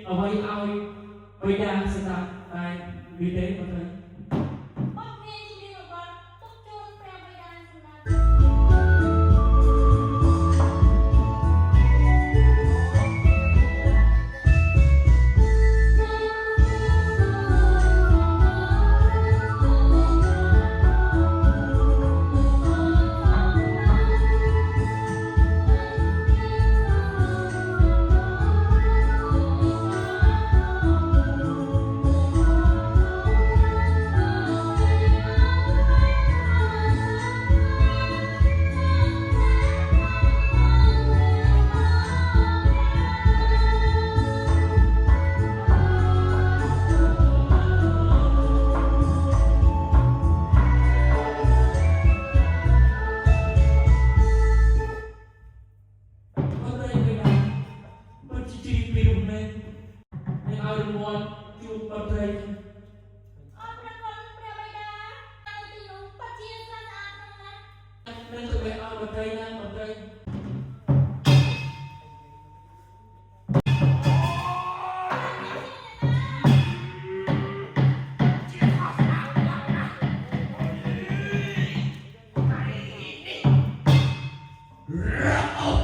អ្វីឲ្យបិតាស្ដាប់តែវិទេប៉ុណ្ណឹងបទមានជំនាញរបស់ទុកជូនព្រះបិតាសម្រាប់ជួបបត្រីអរព្រះគុណព្រះបិតានៅទីនោះពិតជាស្រស់ស្អាតណាស់នឹងទៅឲ្យបត្រីណាបត្រីអ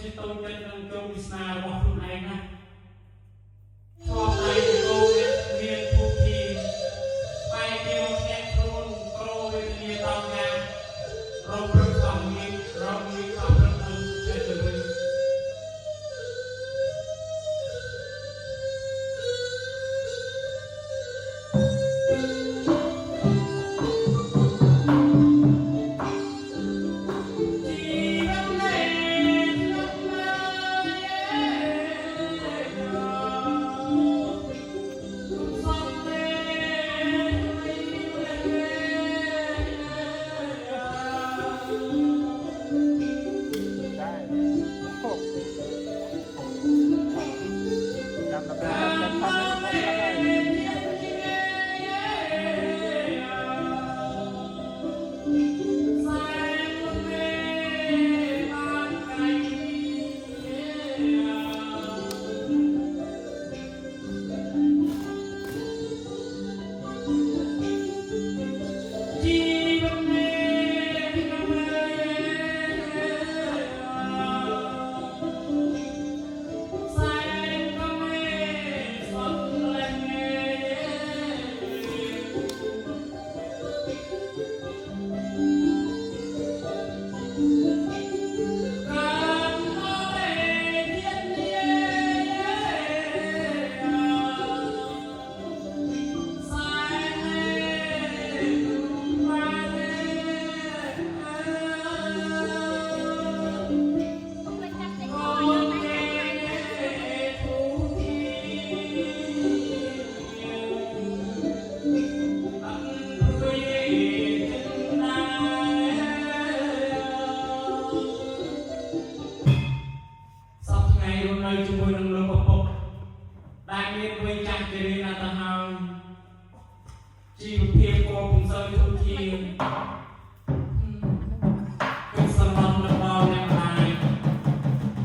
ជាតូចចិត្តនឹងចូលវិស្នារបស់ខ្លួនឯងណាชอบใจโกเนี่ยเรียนทุกทีไปเที่ยวแยกខ្លួនโกเวทនាតាមយ៉ាងរំព្រឹកអំពីរំលឹកអំពីចិត្តទៅវិញជីវភាពក៏ពុំសូវធូរធារគឺសំណត់របស់អ្នកដែរ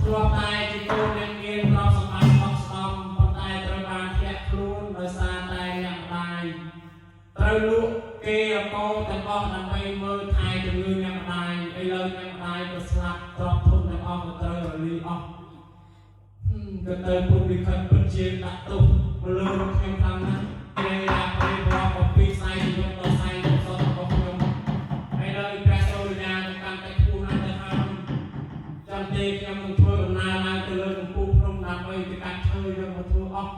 ធ្លាប់តែជាកូនអ្នកមានទ្រព្យសម្បត្តិមកស្ដំប៉ុន្តែត្រូវបានធ្លាក់ខ្លួនដោយសារតែអ្នកដែរត្រូវលក់គេអកោទាំងអស់ដើម្បីមើលថែជំងឺអ្នកដែរឥឡូវអ្នកដែរក៏ស្លាប់ទ្រព្យធនទាំងអស់ក៏ត្រូវរលាយអស់ក៏ទៅពុទ្ធវិខិតពិតជាដាក់ទុកមកលើខ្ញុំខាងណាគេដាក់ពេលរាប់អំពីផ្សាយយន្តដល់ផ្សាយសតរបស់ខ្ញុំហើយដល់ព្រះសូរិយាទៅកាន់តែខ្ពស់ណាស់ទៅហើយចាំទេខ្ញុំនឹងធ្វើដំណើរឡើងទៅលើកំពូលភ្នំដើម្បីទៅកាត់ឈើយកមកធ្វើអស់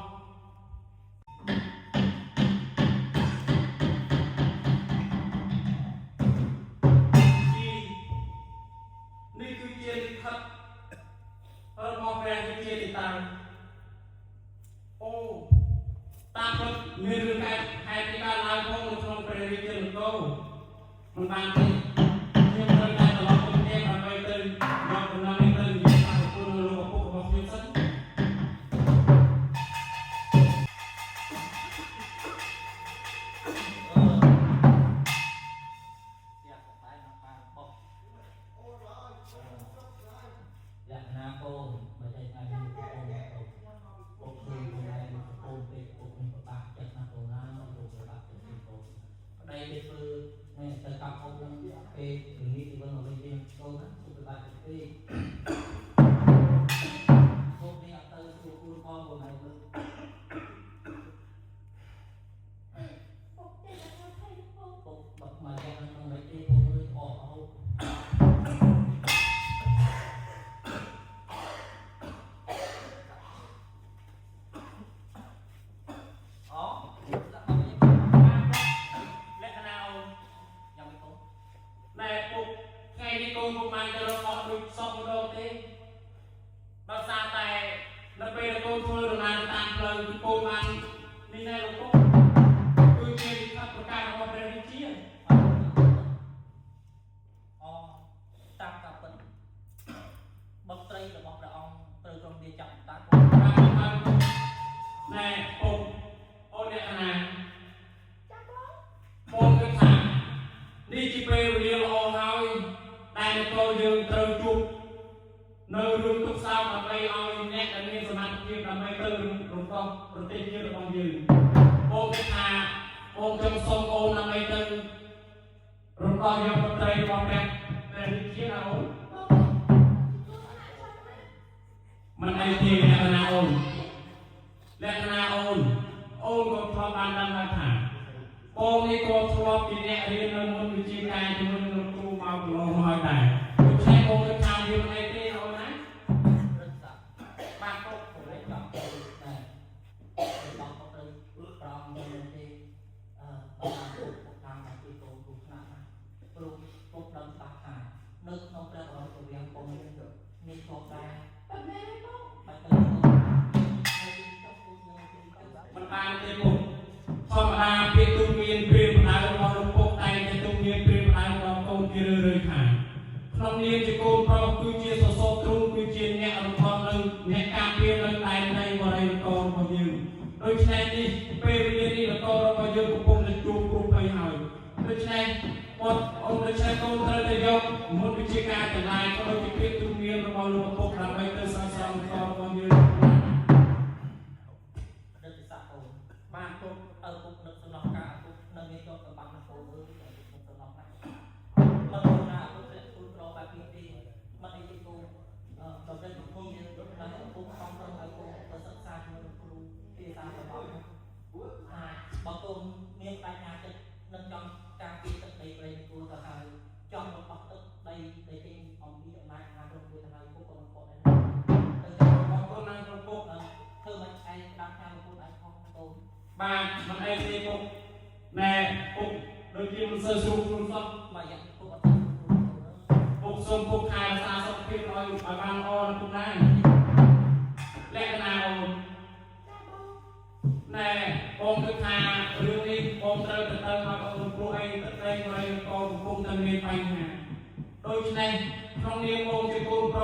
នេះគឺជាលិខិតរបស់ព្រះវិជាទីតាំងអូតាមពិតមានរឿងហេតុទីកើតឡើងផងនៅក្នុងព្រះរាជានគរមិនបានទេខ្ញុំត្រូវតែត្រឡប់ទៅផ្ទះដើម្បីទៅយកដំណឹងនេះទៅនិយាយតាមប្រពន្ធលោកឪពុករបស់ខ្ញុំសិននៅរឿងទុកសោកដើម្បីឲ្យអ្នកដែលមានសមត្ថភាពដើម្បីទៅរំដោះប្រទេសជាតិរបស់យើងបងគេថាបងខ្ញុំសូមអូនដើម្បីទៅរំដោះយកប្រទេសរបស់ព្រះរាជាណាអូន มันไอ้ที่แลกนาโอนแลกนาโอนโอนก็ทอการดังมาผ่านโอนนี่ก็ทวบกินแย่เรียนมันวิจิตรการที่มันครูมาลงมาได้ใช้โอนก็ทำอยู่ในที่เอานะบ้านก็ผมได้จับได้ต้องก็เลยปลอมเงินที่ประมาณทางที่โตถูกขนาดนั้นปลูกพวกเราตัดหายนึกน้องเปล่าเราตัวเรียงคงไม่ได้มีโครงการแบบนี้ไม่ต้องมันเป็นมันตามเต็มหมดธรรมดาเพียงตุ้งเมียนเปลี่ยนหลายเราลงปกไตจะตุ้งเมียนเปลี่ยนหลายเราโกนเกลือเลยค่ะคำนี้จะโกนเพราะคือเจียสโซตรุงคือเจียเนี่ยอารมณ์เลยเนี่ยการเปลี่ยนเลยตายในวันไรโกนพอยืนโดยใช้นี่เปลี่ยนนี่แล้วก็เราพอยืนกับพงจะจูบกลุ่มไปหายโดยใช้หมดองค์โดยใช้โกนเธอจะยกหมดวิจิการแต่ลายก็เราจะเปลี่ยนตุ้งเมียนเราลงปกเราไปเติมสารก็พอยืนบ้านปุ๊บปุ๊บนึกสนองกาปุ๊บนึกมีตัวกระบังมันโผล่นึกสนองนะมันโผล่หน้าปุ๊บเลยปุ๊บรอแบบนี้มันไอ้ที่กูตอนเด็กกูแล้วปุ๊บต้องไอ้กูตัวศึกษาที่มันครูที่ตามระบบบางคนมีปัญญาจะนึกจำการปีตึกในประเด็นกูก็หายจำระบบตึกในที่องค์ที่ตรงนั้นงานตรงกูทำไมปุ๊บก็มันโผล่ได้บางคนนั่งตรงปุ๊บคือมันไอ้ดับงานปุ๊บไอ้ห้องโตบ้านมันไอ้ที่ปุ๊บแม่ปุ๊บโดยที่มันเสือสูงรุ่นซับมาอย่างปุ๊บปุ๊บส่งปุ๊บขายซาสักเพียงร้อยบางออนปุ๊บได้และนาโอนแม่องค์คือขาเรื่องนี้องค์เติมเติมมากับองค์ครูไอ้เติมอะไรองค์องค์เติมมีไปหาโดยฉะนั้นตรงนี้องค์จะกูโปร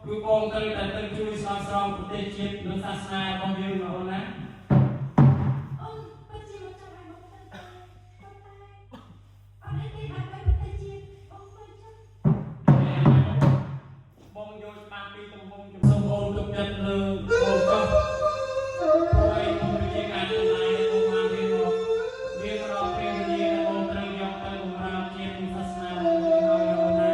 คือองค์เติมแต่เติมช่วยสอนสอนประเทศจีนและศาสนาของยืนมาโอนนะสมบูรณ์กับจัดเลยโอ้ก็โอ้ยมันเป็นการทำลายในองค์การเรียนรู้เป็นเรียนองค์เตรียมยกไปองค์การเรียนศาสนาของเราอยู่นะ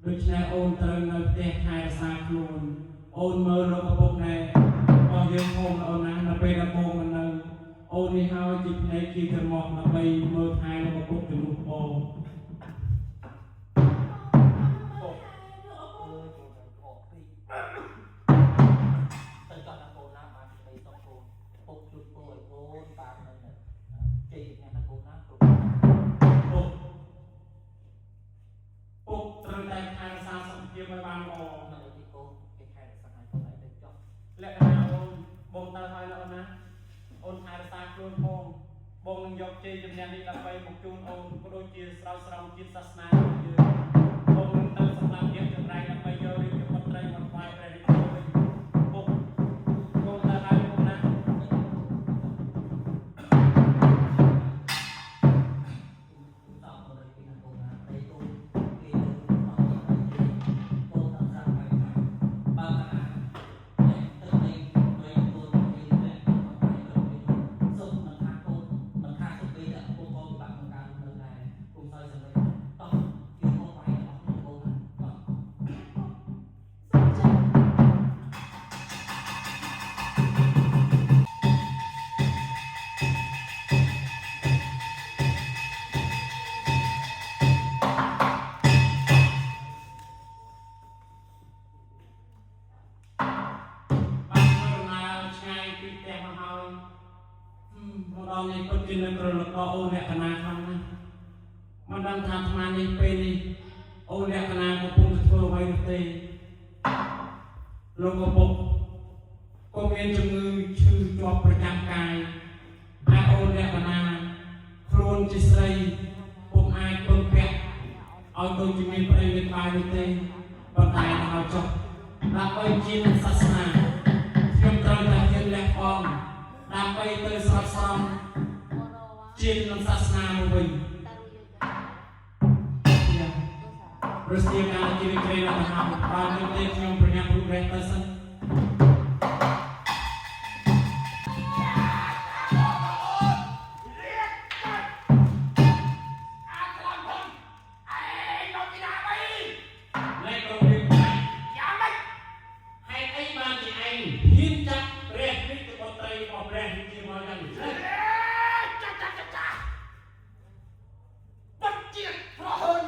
ដូច្នេះអូនត្រូវនៅផ្ទះថែរក្សាខ្លួនអូនមើលរកឪពុកណែរបស់យើងហូមអូនណានៅពេលដែលបងមិននៅអូននេះហើយជាភ្នែកជាត្រមកដើម្បីមើលថែរកឪពុកជំនួសបងទៅចោះដល់អូនណាបានទៅសុខខ្លួនពុកជួយពូឲ្យអូនបាននៅ ខ្លួនផងបងនឹងយកជ័យជំនះនេះដើម្បីមកជូនអូនក៏ដូចជាស្រោចស្រង់ជាតិសាសនារបស់យើងបងនឹងទៅសម្រាប់យើងចម្រៃដើម្បីយករាជបុត្រីមកថ្វាយព្រះរាជាវិញពុកកូនតាហើយពុកណា ម្ដងនេះពិតជានៅក្រឡកអូនលក្ខណៈខ្លាំងណាស់មិនដឹងថាអាត្មានេះពេលនេះអូនលក្ខណៈកំពុងធ្វើអ្វីនោះទេលោកឪពុកក៏មានជំងឺឈឺជាប់ប្រចាំកាយហើយអូនលក្ខណៈខ្លួនជាស្រីពុំអាចពឹងពាក់ឲ្យដូចជាមានប្តីមានបាយនោះទេប៉ុន្តែឲ្យចុះដើម្បីជាសាសនាខ្ញុំត្រូវតែហ៊ានលះបង់ដើម្បីទៅស្រោចស្រង់ជាតិក្នុងសាសនាមកវិញប្រសិទ្ធការជីវិតជ្រៅដល់ទៅហើយបើមិនទេខ្ញុំប្រញាប់រូបរេះទៅសិន អ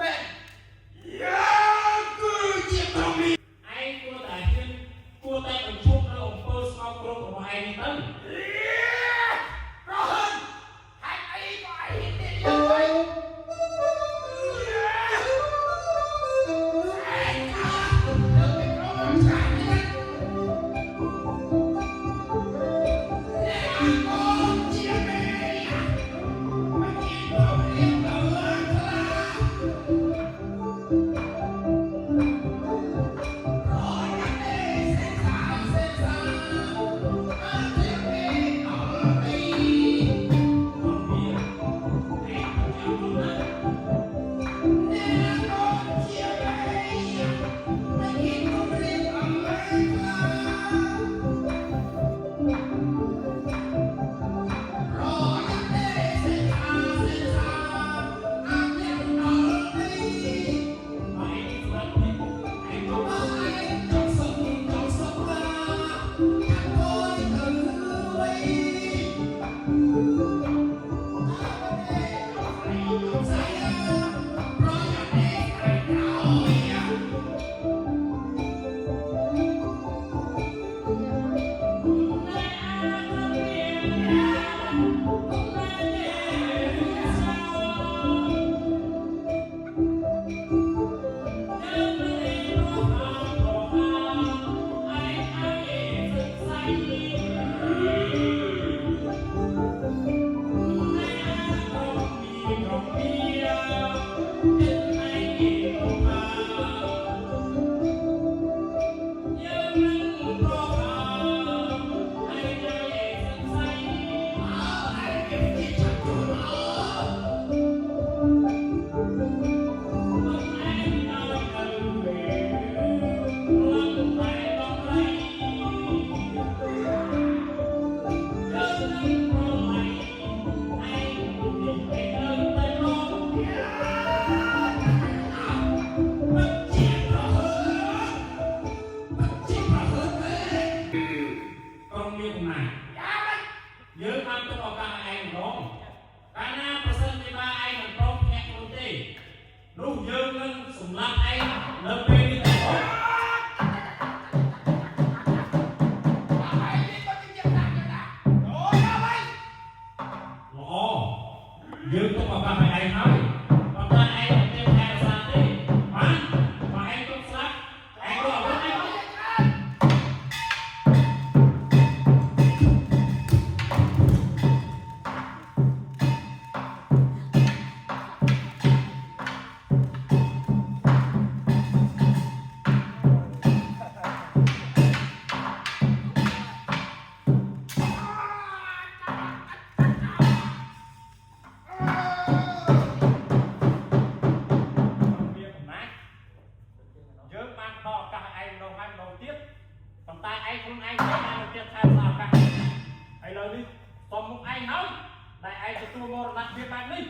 តែឯងទទួលមរណៈវាបែបនេះ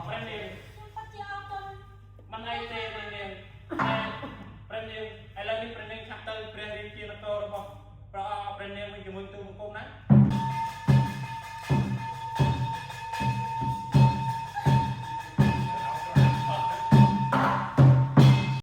ប្រែនាង ខ្ញុំពិតជាអរគុណ មិនអីទេប្រែនាងតែប្រែនាងឥឡូវនេះប្រែនាងខាត់ទៅព្រះរាជានគររបស់ព្រះអង្គប្រែនាងវិញជាមួយទូបង្គំណា